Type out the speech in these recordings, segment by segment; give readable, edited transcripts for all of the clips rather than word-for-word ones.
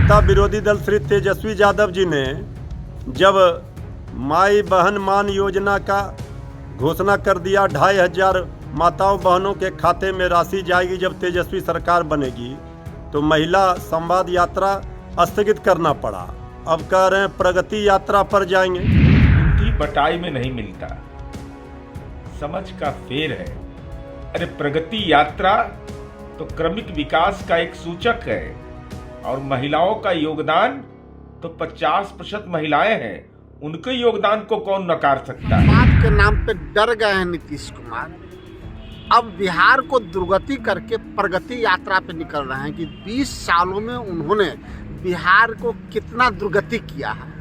नेता विरोधी दल श्री तेजस्वी यादव जी ने जब माई बहन मान योजना का घोषणा कर दिया, 2500 माताओं बहनों के खाते में राशि जाएगी जब तेजस्वी सरकार बनेगी, तो महिला संवाद यात्रा स्थगित करना पड़ा। अब कह रहे हैं प्रगति यात्रा पर जाएंगे। बुद्धि बटाई में नहीं मिलता, समझ का फेर है। अरे प्रगति यात्रा तो क्रमिक विकास का एक सूचक है और महिलाओं का योगदान तो 50% महिलाएं हैं, उनके योगदान को कौन नकार सकता है। बात के नाम पे डर गए हैं नीतीश कुमार। अब बिहार को दुर्गति करके प्रगति यात्रा पे निकल रहे हैं कि 20 सालों में उन्होंने बिहार को कितना दुर्गति किया है,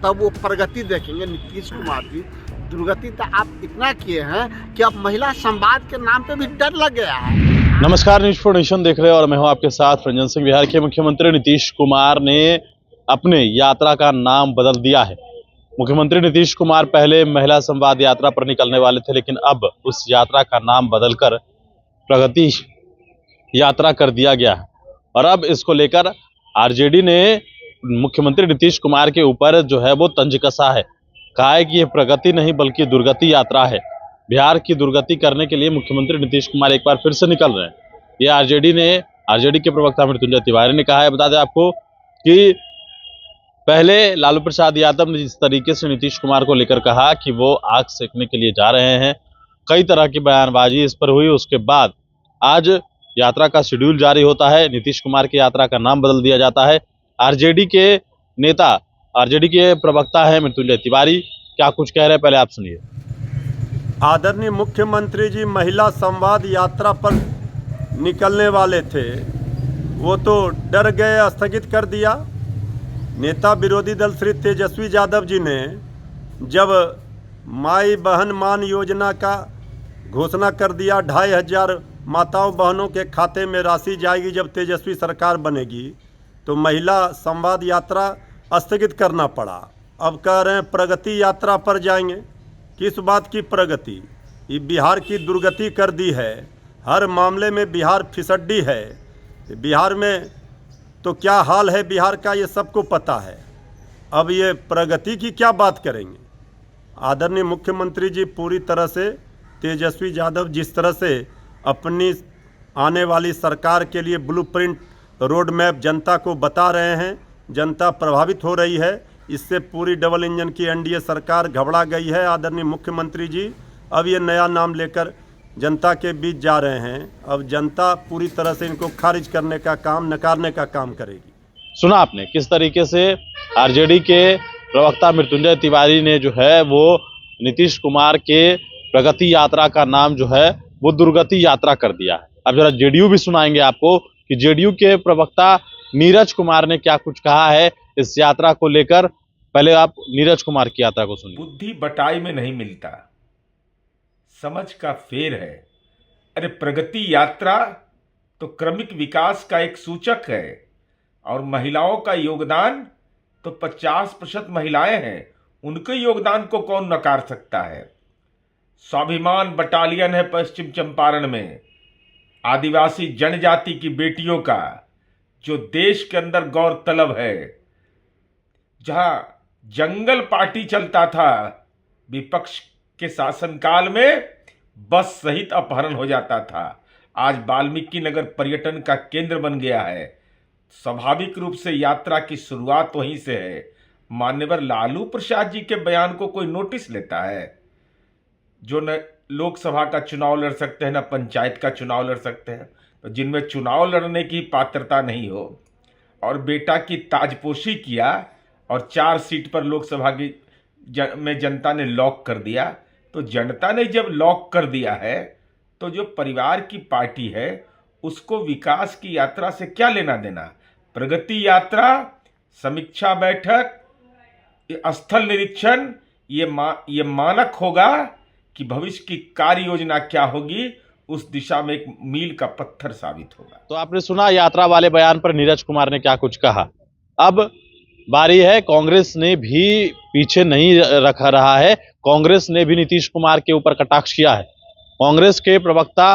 तब वो प्रगति देखेंगे। नीतीश कुमार जी, दुर्गति तो आप इतना किए हैं कि अब महिला संवाद के नाम पे भी डर लग गया है। नमस्कार, न्यूज़ फॉर नेशन देख रहे हैं और मैं हूं आपके साथ रंजन सिंह। बिहार के मुख्यमंत्री नीतीश कुमार ने अपने यात्रा का नाम बदल दिया है। मुख्यमंत्री नीतीश कुमार पहले महिला संवाद यात्रा पर निकलने वाले थे, लेकिन अब उस यात्रा का नाम बदलकर प्रगति यात्रा कर दिया गया है। और अब इसको लेकर आरजेडी ने मुख्यमंत्री नीतीश कुमार के ऊपर जो है वो तंज कसा है। कहा है कि ये प्रगति नहीं बल्कि दुर्गति यात्रा है। बिहार की दुर्गति करने के लिए मुख्यमंत्री नीतीश कुमार एक बार फिर से निकल रहे हैं। ये आरजेडी के प्रवक्ता मृत्युंजय तिवारी ने कहा है। बता दें आपको कि पहले लालू प्रसाद यादव ने जिस तरीके से नीतीश कुमार को लेकर कहा कि वो आग सेकने के लिए जा रहे हैं, कई तरह की बयानबाजी इस पर हुई। उसके बाद आज यात्रा का शेड्यूल जारी होता है, नीतीश कुमार की यात्रा का नाम बदल दिया जाता है। आरजेडी के नेता, आरजेडी के प्रवक्ता है मृत्युंजय तिवारी, क्या कुछ कह रहे हैं, पहले आप सुनिए। आदरणीय मुख्यमंत्री जी महिला संवाद यात्रा पर निकलने वाले थे, वो तो डर गए, स्थगित कर दिया। नेता विरोधी दल श्री तेजस्वी यादव जी ने जब माई बहन मान योजना का घोषणा कर दिया, 2500 माताओं बहनों के खाते में राशि जाएगी जब तेजस्वी सरकार बनेगी, तो महिला संवाद यात्रा स्थगित करना पड़ा। अब कह रहे हैं प्रगति यात्रा पर जाएंगे। किस बात की प्रगति? ये बिहार की दुर्गति कर दी है। हर मामले में बिहार फिसड्डी है। बिहार में तो क्या हाल है बिहार का, ये सबको पता है। अब ये प्रगति की क्या बात करेंगे? आदरणीय मुख्यमंत्री जी पूरी तरह से तेजस्वी यादव जिस तरह से अपनी आने वाली सरकार के लिए ब्लूप्रिंट रोड मैप जनता को बता रहे हैं, जनता प्रभावित हो रही है। इससे पूरी डबल इंजन की एनडीए सरकार घबरा गई है। आदरणीय मुख्यमंत्री जी अब ये नया नाम लेकर जनता के बीच जा रहे हैं। अब जनता पूरी तरह से इनको खारिज करने का काम, नकारने का काम करेगी। सुना आपने किस तरीके से आरजेडी के प्रवक्ता मृत्युंजय तिवारी ने जो है वो नीतीश कुमार के प्रगति यात्रा का नाम जो है वो दुर्गति यात्रा कर दिया है। अब जरा जेडीयू भी सुनाएंगे आपको कि जेडीयू के प्रवक्ता नीरज कुमार ने क्या कुछ कहा है इस यात्रा को लेकर। पहले आप नीरज कुमार की यात्रा को सुनिए। बुद्धि बटाई में नहीं मिलता, समझ का फेर है। अरे प्रगति यात्रा तो क्रमिक विकास का एक सूचक है और महिलाओं का योगदान तो 50% महिलाएं हैं, उनके योगदान को कौन नकार सकता है। स्वाभिमान बटालियन है पश्चिम चंपारण में, आदिवासी जनजाति की बेटियों का, जो देश के अंदर गौरतलब है। जहां जंगल पार्टी चलता था, विपक्ष के शासनकाल में बस सहित अपहरण हो जाता था, आज वाल्मीकि नगर पर्यटन का केंद्र बन गया है। स्वाभाविक रूप से यात्रा की शुरुआत वहीं से है। मान्यवर लालू प्रसाद जी के बयान को कोई नोटिस लेता है? जो न लोकसभा का चुनाव लड़ सकते हैं, न पंचायत का चुनाव लड़ सकते हैं, तो जिनमें चुनाव लड़ने की पात्रता नहीं हो और बेटा की ताजपोशी किया और 4 सीट पर लोकसभा की में जनता ने लॉक कर दिया, तो जनता ने जब लॉक कर दिया है तो जो परिवार की पार्टी है उसको विकास की यात्रा से क्या लेना देना। प्रगति यात्रा, समीक्षा बैठक, स्थल निरीक्षण, ये मानक होगा कि भविष्य की कार्य योजना क्या होगी, उस दिशा में एक मील का पत्थर साबित होगा। तो आपने सुना यात्रा वाले बयान पर नीरज कुमार ने क्या कुछ कहा। अब बारी है, कांग्रेस ने भी पीछे नहीं रखा रहा है। कांग्रेस ने भी नीतीश कुमार के ऊपर कटाक्ष किया है। कांग्रेस के प्रवक्ता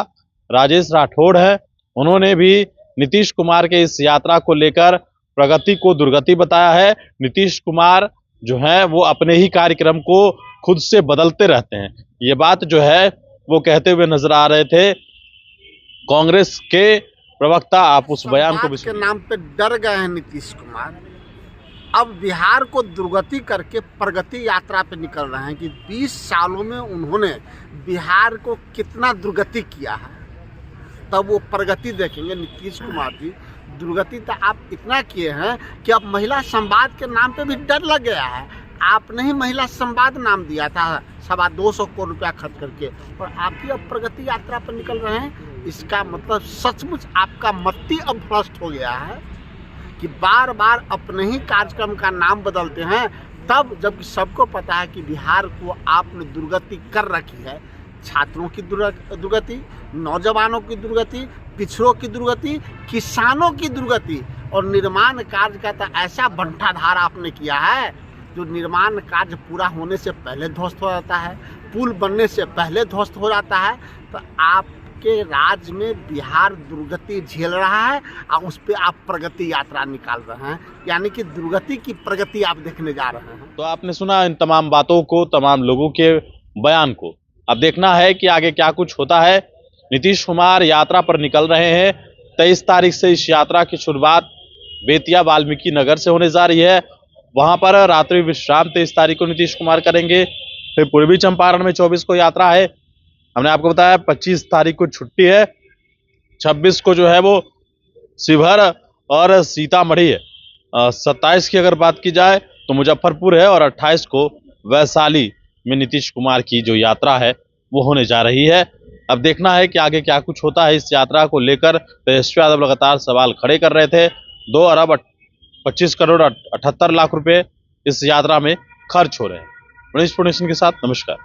राजेश राठौड़ है, उन्होंने भी नीतीश कुमार के इस यात्रा को लेकर प्रगति को दुर्गति बताया है। नीतीश कुमार जो है वो अपने ही कार्यक्रम को खुद से बदलते रहते हैं, ये बात जो है वो कहते हुए नजर आ रहे थे कांग्रेस के प्रवक्ता। आप उस बयान को भी के नाम पे डर गए हैं नीतीश कुमार। अब बिहार को दुर्गति करके प्रगति यात्रा पे निकल रहे हैं कि 20 सालों में उन्होंने बिहार को कितना दुर्गति किया है, तब वो प्रगति देखेंगे नीतीश कुमार जी। दुर्गति तो आप इतना किए हैं कि अब महिला संवाद के नाम पे भी डर लग गया है। आपने ही महिला संवाद नाम दिया था 225 करोड़ रुपया खर्च करके, और आप ही अब प्रगति यात्रा पर निकल रहे हैं। इसका मतलब सचमुच आपका मति अब भ्रष्ट हो गया है कि बार बार अपने ही कार्यक्रम का नाम बदलते हैं, तब जबकि सबको पता है कि बिहार को आपने दुर्गति कर रखी है। छात्रों की दुर्गति, नौजवानों की दुर्गति, पिछड़ों की दुर्गति, किसानों की दुर्गति, और निर्माण कार्य का तो ऐसा बंटाधार आपने किया है जो निर्माण कार्य पूरा होने से पहले ध्वस्त हो जाता है, पुल बनने से पहले ध्वस्त हो जाता है। तो आपके राज्य में बिहार दुर्गति झेल रहा है और उस पर आप प्रगति यात्रा निकाल रहे हैं, यानी कि दुर्गति की प्रगति आप देखने जा रहे हैं। तो आपने सुना इन तमाम बातों को, तमाम लोगों के बयान को। अब देखना है कि आगे क्या कुछ होता है। नीतीश कुमार यात्रा पर निकल रहे हैं। 23 तारीख से इस यात्रा की शुरुआत बेतिया वाल्मीकि नगर से होने जा रही है। वहां पर रात्रि विश्राम 23 तारीख को नीतीश कुमार करेंगे। फिर पूर्वी चंपारण में 24 को यात्रा है। हमने आपको बताया 25 तारीख को छुट्टी है, 26 को जो है वो शिवहर और सीतामढ़ी है। 27 की अगर बात की जाए तो मुजफ्फरपुर है, और 28 को वैशाली में नीतीश कुमार की जो यात्रा है वो होने जा रही है। अब देखना है कि आगे क्या कुछ होता है। इस यात्रा को लेकर तेजस्वी यादव लगातार सवाल खड़े कर रहे थे। 2 अरब 25 करोड़ 78 लाख रुपए इस यात्रा में खर्च हो रहे हैं। मनीष पुणेशन के साथ नमस्कार।